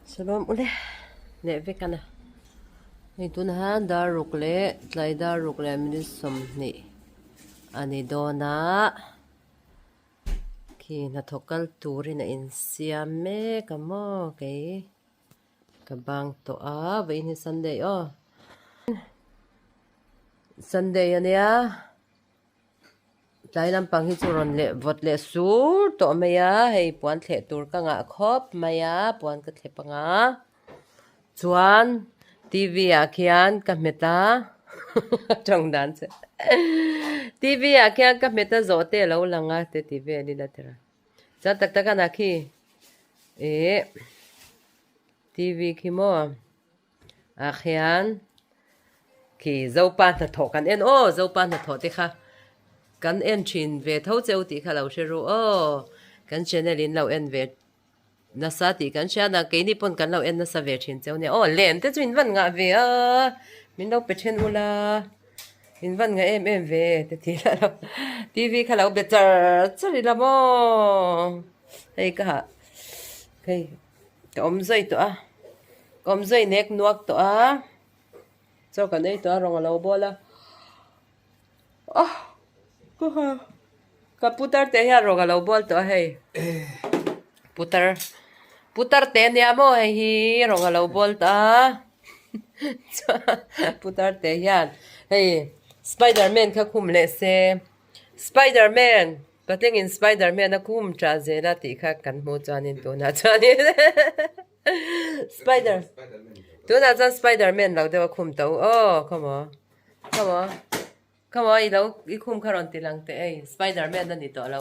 Salam ule ne ve kana ni tun ha dawr² tlai dawr² min som ni ani dona ki Hnathawk turin in siam me kamo ke kabang to a ve ni Sunday Sunday ania tlai lampang hi churon le vot le sur to maya hei puan the tur ka nga khop maya puan ka the panga chuan TV a khian ka meta trong dan se TV a khian ka meta zote lo langa te TV ani la tera cha tak tak na khi TV khi mo a khian ki zopa Hnathawk kan en zopa Hnathawk te kha kan en chin ve tho cheu ti kha lo sheru kan channel in lo en ve na sa ti kan sha na ke ni pon kan lo en na sa ve chin cheu ne len te chuin van nga ve min lo pe chen ula in van nga em ve te ti la lo TV kha lo be chari la mo hei ka hei to om zoi to om zoi nek nuak to cho kan ei to rong lo bola ka putar te ya roga lo bol to hei putar te ne amo hi roga lo bol ta putar te yan hei Spider-Man kha khum le se Spider-Man pateng in Spider-Man na khum tra je la ti kha kan mu chanin to na chanin Spider-Man lo de khum to come on i khum kharon ti lang te Spider-Man na ni to lo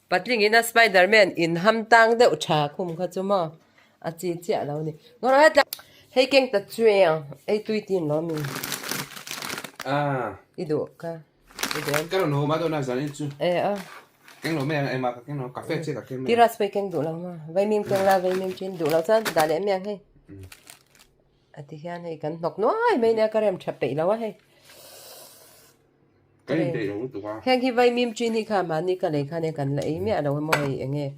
patling ina Spider-Man in ham tang de ucha khum kha chuma a chi chi lo ni ngor ha hei keng ta chueng tui tin lo mi idu ka cái nó mà tôi nói rằng chứ cái nó mẹ em mà cái nó cà phê chứ cả cái mẹ tiras pe keng du lo ma vai mim keng la vai mim chin du lo chan da le meng hei ati hian hei kan nok noi mai ne karem chape lo wa hei cái gì đâu tụi qua heng hi vai mim chin hi kha ma ni ka le kha ne kan le me lo mo hei enge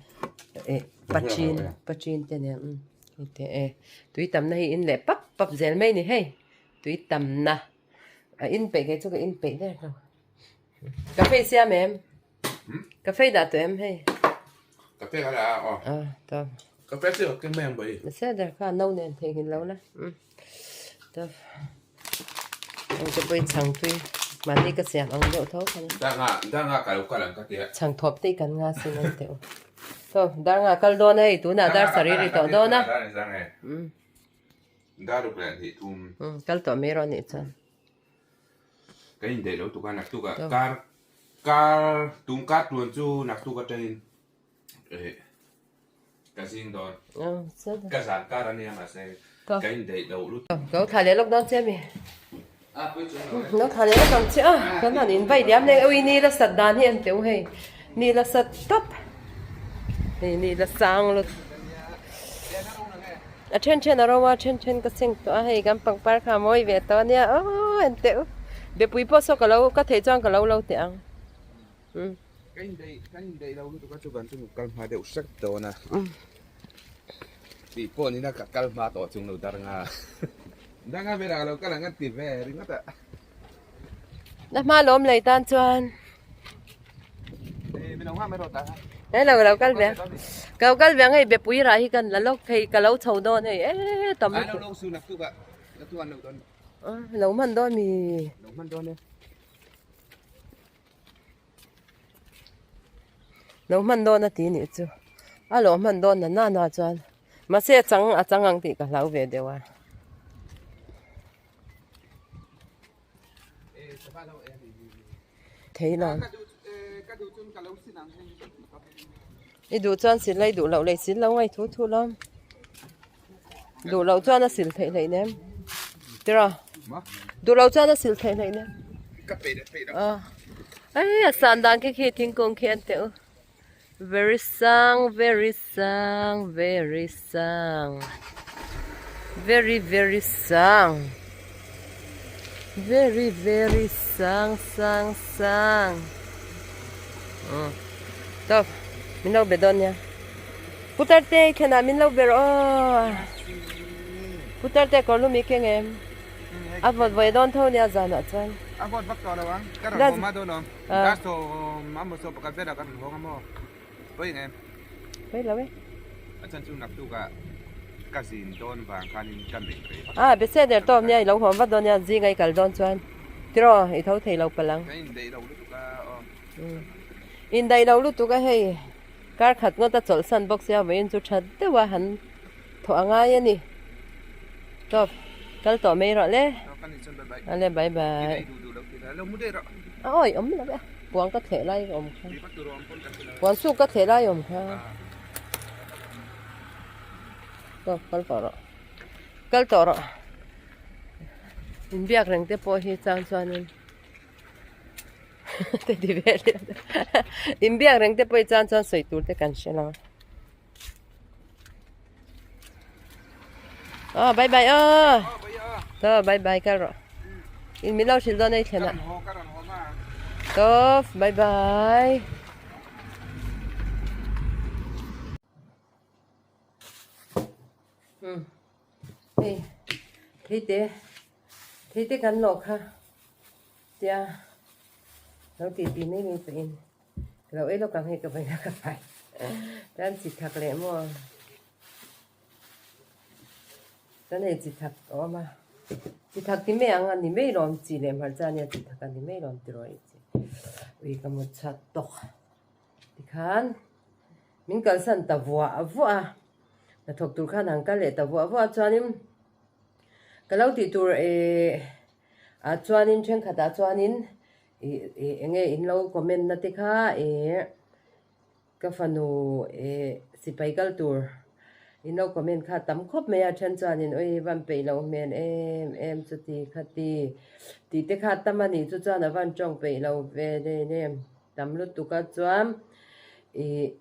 pachin te ne te tui tam na hi in le pap zel mai ni hei tui tam na in pe cái chỗ cái in pe đây rồi cà phê xem em cà phê đã tụi em hay cà phê là tốt cà phê chứ cái mèo vậy sẽ được cả nâu nền thì hình lâu lắm tốt ông cho bây chẳng tuy mà đi cái xem ông đậu thấu không đang ngã cái lần cái kia chẳng thọp tí cần ngã xin anh tiểu thôi đang ngã cái đòn này tú nào đang sari đi tao đòn á đang được lên thì thum cái tao mấy rồi nè chân cái gì để đâu tụi con nạp tụi cả tung cát luôn chú nạp tụi cái trên cái gì đó cái sản cá này mà sẽ cái gì để đâu lúc cậu thả lấy lúc đó xem mi nó thả lấy lúc đó chứ cái nào nhìn vậy điểm này ôi ni là sạch đàn hiện tiểu hay ni là sạch top ni là sang luôn trên đó rồi trên cái sinh to hay gam bằng par khá môi về to nha anh tiểu để bùi bớt số cái lâu có thể chọn cái lâu tiếng cái đây đâu tụi con chụp ảnh chung căn hoa đều sắc to nè bị con này cả căn hoa to chung lâu đang nghe về đâu cái là ngắt tiền về đi ngắt ạ đã mà lốm lấy tan chuan bên ông hoa mấy đồ ta đấy là lâu cái vẻ này bị bùi ra hi cần là lúc thì cái lâu sầu đôn này tầm lâu xưa nạp tụi bạn nạp tụi ăn lâu đôn lâu mình đôn mi lâu mình đôn đấy lâu mình đôn là tí nữa chứ lâu mình đôn là na chuan mà sẽ chẳng ăn thì cả lâu về đều thấy rồi đi đủ chuan xịt lấy đủ lẩu lấy xịt lâu ngay thu lắm đủ lẩu chuan nó xịt thấy lấy ném được rồi đủ lẩu chuan nó xịt thấy lấy ném ấy sàn đàn cái khi thiên công khen tiểu very sang very sang very sang very very sang very very sang tốt mình đâu biết đâu nha putar te khena min lo ber o putar te ko lu mi ke ngem a vot voi don tho nia zana chuan a vot vak to lo wang ka ron ma do no da so ma mo so pakal beda kan ho ngamo poi ngem poi lo we a chan chu nak tu ka sin don wang khanin kan be be se der tom nia lo hom va don nia zi ngai kal don chuan tro I tho thei lo palang in dei lo lu ka in dai lo lu tu ka hei kar khat ngo ta chol san box ya vein chu that te wa han tho anga ye ni top kal to mei ro le ale bye bye ôi ấm lắm ạ quán có thể lai ôm kha quán su có thể lai ôm kha to kal to ro in biak reng te po hi chang chuan in te di ve in biak reng te po chang chuan soi tur te kan shela bye bye to bye bye kal ro in mi lau shil don ai thena Top, bye bye. Thế thế cắn lọc ha. Tia. Nó tỉ này mình phải in. Lâu ấy nó càng hay cả phải. Đang chỉ thật lẽ mua. Cái này chỉ thật đó mà. Chỉ thật thì mấy anh thì mấy lòng chỉ làm hạt ra nha chỉ thật thì mấy lòng rồi. Vì có một chặt tóc thì khán mình cần sẵn tàu vua là thuộc tụ khán hàng cái lệ tàu vua cho nên cái lâu thì tụ cho nên trên khát cho nên nghe in lâu comment là tiếc ha cái phần nụ si phải cái tụ in lâu comment khát tắm khóc mẹ chân cho nên ôi văn bể lâu men em cho thì khát thì tiếc khát tắm anh ấy cho nó văn trong bể lâu về đây nè tắm lúc tụ cái choam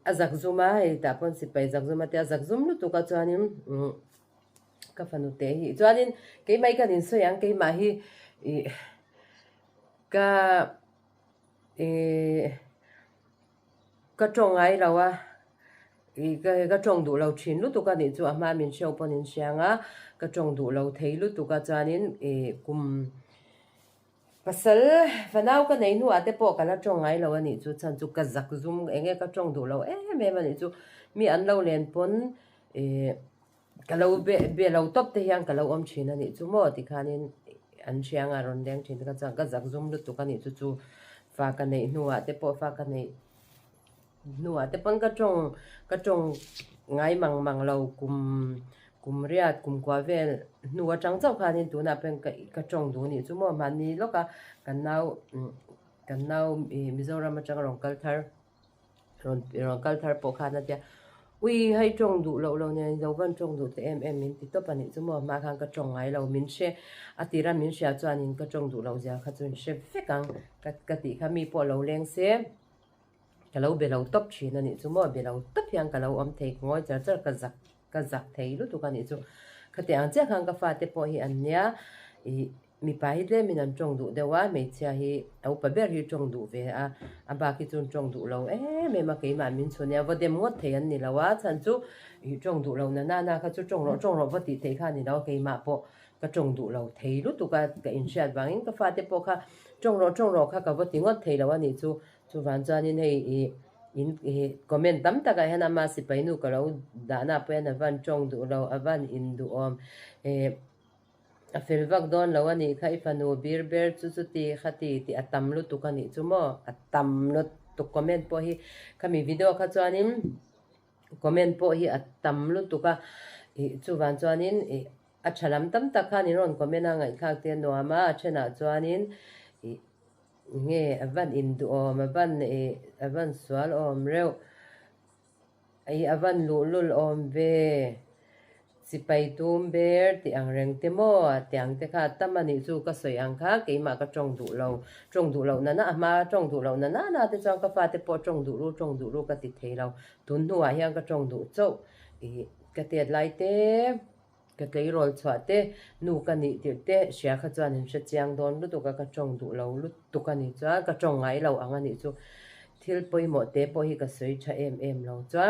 azak zuma ta pon si pai zak zuma te azak zum lu tu ka chuanin ka fanu te hi chuanin ke mai ka din so yang ke ma hi ka ka tong ai lawa ka tong du lo chin lu tu ka ni chu ma min shau ponin sianga ka tong du lo thei lu tu ka chuanin kum pasal vanau ka nei nu ate po kala tong ai lo ani chu chan chu ka zak zum enge ka tong du lo me mani chu mi an lo len pon ka lo be lo top te yang ka lo om chin ani chu mo ti khanin an chiang a ron deng chin ka chang ka zak zum lu tu ka ni chu fa ka nei nu ate po fa ka nei nu ate pon ka tong ngai mang lo kum riat kum kwa vel nuwa chang chau khanin tu na pen ka chong du ni chu mo man ni loka kan nau mizoram chang rong kal thar po khana tia ui hai chong du lo ne lo van chong du te em min ti to pani chu mo ma khang ka chong ai lo min she atira min sha chuan in ka chong du lo ja kha chun she fekang ka ti kha mi po lo leng se ka lo be lo top chi na ni chu mo be lo top yang ka lo om thei ngoi char ka zak thei lu tu ka ni chu khate ang che khang ka fa te po hi an nya mi pa hi le min an chong du dewa me cha hi au pa ber hi chong du ve a ba ki chun chong du lo me ma ke ma min chu nya vo dem ngot thei an ni lawa chan chu hi chong du lo na kha chu chong ro vo ti thei kha ni lo ke ma po ka chong du lo thei lu tu ka in shat wangin ka fa te po kha chong ro kha ka vo ti ngot thei lawa ni chu van chan in hei in comment tam ta ka hena ma si pai nu ka lo da na pe na van chong du lo avan in du om a fel vak don lo ani khai fanu bir ber chu ti khati ti atam lu tu ka ni chu mo atam lu tu comment po hi kami video kha chuanin comment po hi atam lu tu ka chu van chuanin a thalam tam ta kha ni ron comment a ngai khak te no ama chena chuanin nghe avan in du om avan swal om reu ai avan lul om ve si pai tum ber ti ang reng te mo tiang te kha tamani chu ka soi ang kha ke ma ka chong du lo na ma chong du lo na te chang ka fa te po chong du ru ka ti thei lo tun nuwa hiang ka chong du chau ka te lai te ka tei rol chwa te nu ka ni ti te sia kha chuan in sha chiang don lu tu ka chong du lo lu tu ka ni cha ka chong ngai lo anga ni chu thil poi mo te po hi ka soi tha em lo cha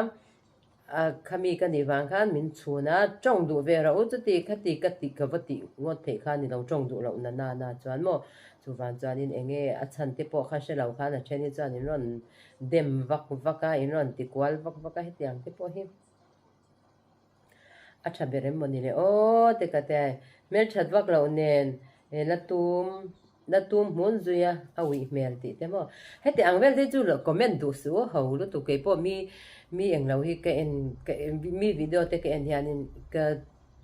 khami kan ni wang khan min chuna chong du ve ra u chu ti khati kati ka vati ngot the khan ni lo chong du lo na chuan mo chu van chuan in enge a chan te po kha she lo khan a then in chuan in ron dem vaka in ron ti kwal vaka hetiang te po hi a tha berem moni le o te ka te mel that vak lo nen e la tum mun zuya a wi mel ti te mo heti ang vel te chu lo comment du su ho lu tu ke po mi eng lo hi ka en mi video te ka en hian in ka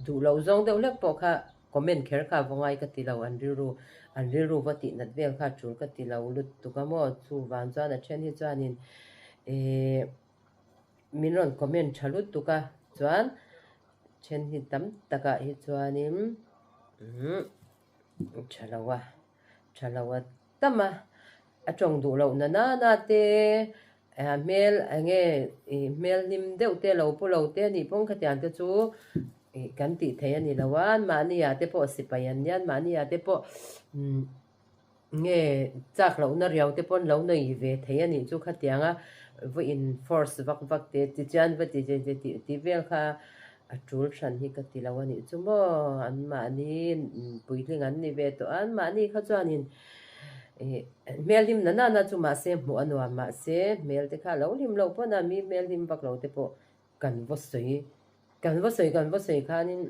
du lo zong de lek po kha comment kher kha vongai ka ti lo an ri ru vati nat vel kha chur ka ti lo lu tu ka mo chu van chuan a then hi chuan in min ron comment thalut tu ka chuan chen hi tam taka hi chuanin chalawa tama a chong du lo na te mel ange mel nim deuh te lo pu lo te ni pong khatian te chu kan ti thei ani lawan ma ni ya te po sipayan yan ma ni ya te po nge chak lo na riau te pon lo nei ve thei ani chu khatianga vo in force vak te ti chan va ti vel kha a tul than hi ka ti lawani chumo an ma ni puiling an ni ve to an ma ni kha chuanin mel lim na chu ma se mu anwa ma se mel te kha lo lim lo po na mi mel lim bak lo te po kan vo soi khanin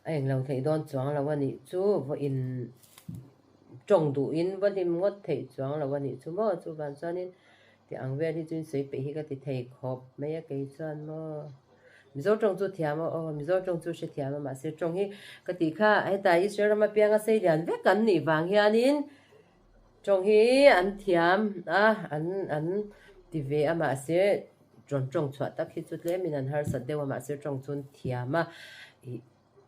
anh lâu thấy đón choáng làวันนี้chú vô in trồng đủ inวันนี้ngót thấy choáng làวันนี้chú mò chú bàn cho nên thì anh về thì chú xây bị hi cái thì thấy khóc mấy cái choan mò mình dâu trồng chú thiam mò mình dâu trồng chú sẽ thiam mà sẽ trồng hi cái thì kha ai ta Israel mà biang cái xây liền vét cắn nỉ vàng hiền in trồng hi anh thiam anh thì về mà sẽ trồng chuột tắc khi chút lẽ mình ăn har sát đều mà sẽ trồng chun thiam mà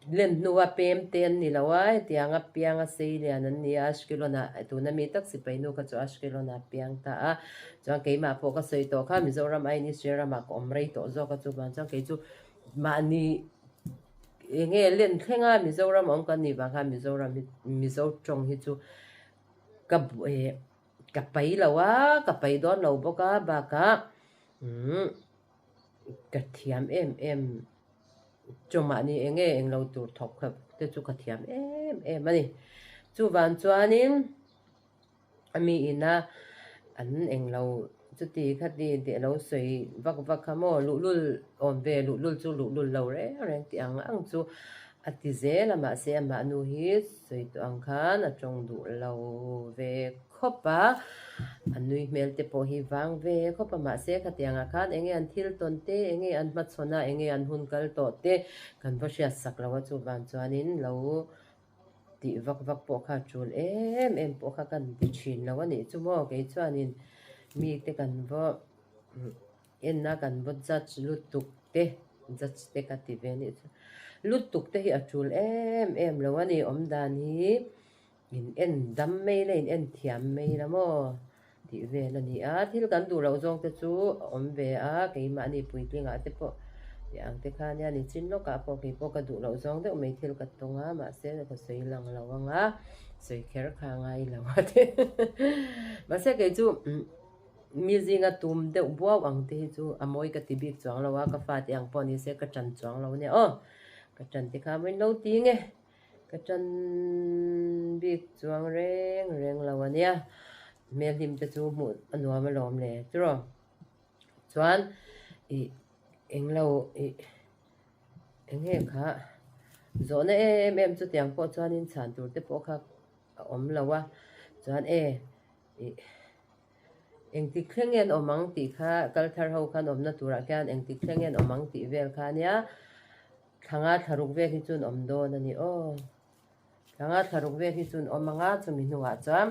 len nuwa pem ten ni lawa tianga pianga sei lian an ni ashkilo na tu na mi tak si painu ka chu ashkilo na piang ta a chang ke ma po ka sei to kha mizoram ai ni sera ma ko omrei to zo ka chu ban chang ke chu ma ni nge len thenga mizoram ong kan ni ba kha mizo chong hi chu ka pai lawa ka pai don lo boka ba ka ka thiam em chung mà ni enge eng lo tur thok khap te chu ka thiam em ani chu van chuanin ami ina an eng lo chu ti khati de lo soi vak khamo lul om ve lul chu lul lo re reng ti ang chu ati zela ma se ma nu hi soi to ang khan a chong du lo ve khopa anui mel te po hi wang ve khopa ma se khatianga khan enge an thil ton te enge an ma chona enge an hun kal to te kan va sia sak lawa chu van chuanin lo ti vak po kha chul em po kha kan ti chin lawa ni chu mo ke chuanin mi te kan vo en na kan vo judge lutuk te judge te ka ti ve ni lutuk te hi a chul em lawa ni om dan hi in en dam mei le in en thiam mei la mo ti ve la ni a thil kan du lo zong te chu om ve a ke ma ni pui tlinga te po yang te kha nya ni chin lo ka po ke po ka du lo zong de mei thil ka tonga ma se ka sei lang lawanga sei kher kha ngai lawa te ma se ke chu mi zinga tum de buaw ang te chu amoi ka ti bik chang lawa ka fa ti ang po ni se ka chan chang lo ne o ka chan ti kha mai lo ti nge ka chan bik chuang reng lawania mel lim te chu mu anwa ma lom le tro chuan eng lo eng he kha zo na em chu tiang po chuan in chan tur te po kha om lawa chuan eng ti khengen omang ti kha kal thar ho khan om na tura kyan eng ti khengen omang ti vel kha nia thanga tharuk ve hi chun om do na ni o thanga tharuk ve hi chun omanga chumi nuwa cham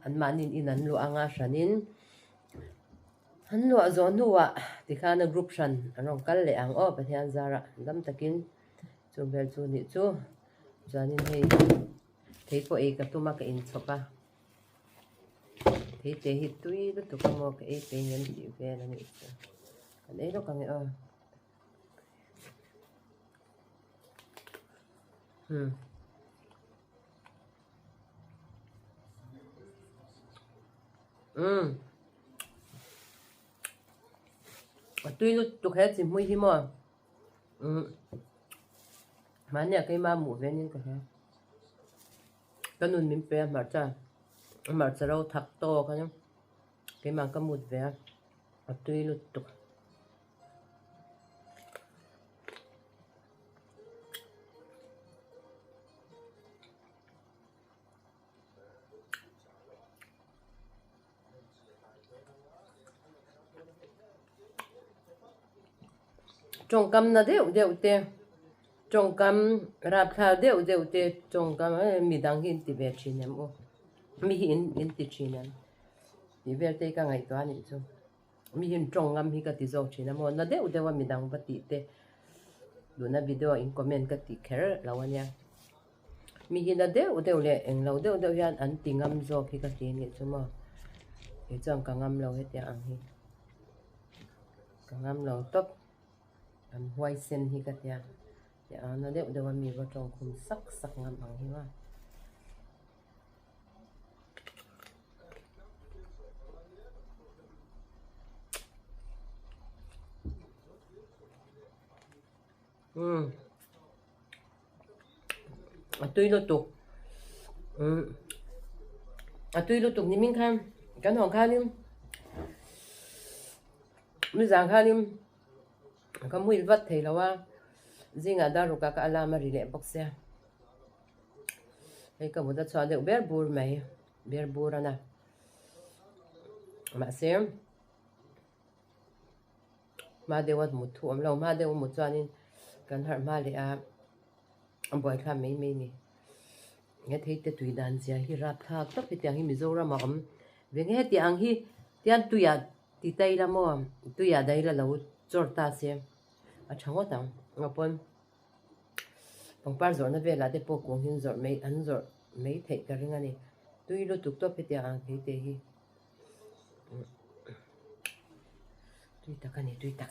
an manin in an lu anga shanin han lu zo nuwa ti kha na group shan anong kal le ang o pathian zara dam takin chu bel chu ni chu chuanin hei thei po e ka tuma ka in choka thei te hi tui lu tu ka mo ka e pe ngan ti ve na ni kan e lo ka nge o tuy lúc tục hết thì mới hi mò mà nhà cái ma mũ về nên cái nôn miếng pe mà rau thắc to cái mà cái mút về tuy lúc tục trồng cam na đều tê trồng cam rạp thà đều tê trồng cam mi đang hin tì về chín em ô mi hin tì chín em tì về tê cả ngày toa này chung mi hin trồng cam hi cả tì dâu chín em ô na đều mi đang bắt tì tê luôn na video in comment cái tì care lâu anh nha mi hin na đều lệ anh lâu đều yan anh tì ngâm dâu hi cả tì này chung mà cái trong cả ngâm lâu hết tê ăn hi cả ngâm lâu tốt hoài sen hi cả tê nó đều mi vào trong khung sắc ngâm bằng hi mà tuy lúc tục thì mình khăn cái hòn khăn đi mình giảng khăn đi có mùi vật thì là wa riêng ở đó cả alarm mà rỉ bọc xe cái cái một đất xóa đều bé bùr nè mà xem mà đều một thủ lâu mà đều một cho nên cần hẳn mà để ông bồi khám mấy nè nghe thấy tụi tùy đàn gì hi rạp thà tất cái tiếng hi mizo ra mà về nghe tiếng hi tiếng tụi tì tây ra mà tụi đây là lâu chót ta xem chẳng có tao ngapon bằng par rồi nó về là để bộ cuồng hin rồi mấy ăn rồi mấy thấy cái rừng này tụi nó tụt top cái tiếng hi tụi ta cái này tụi ta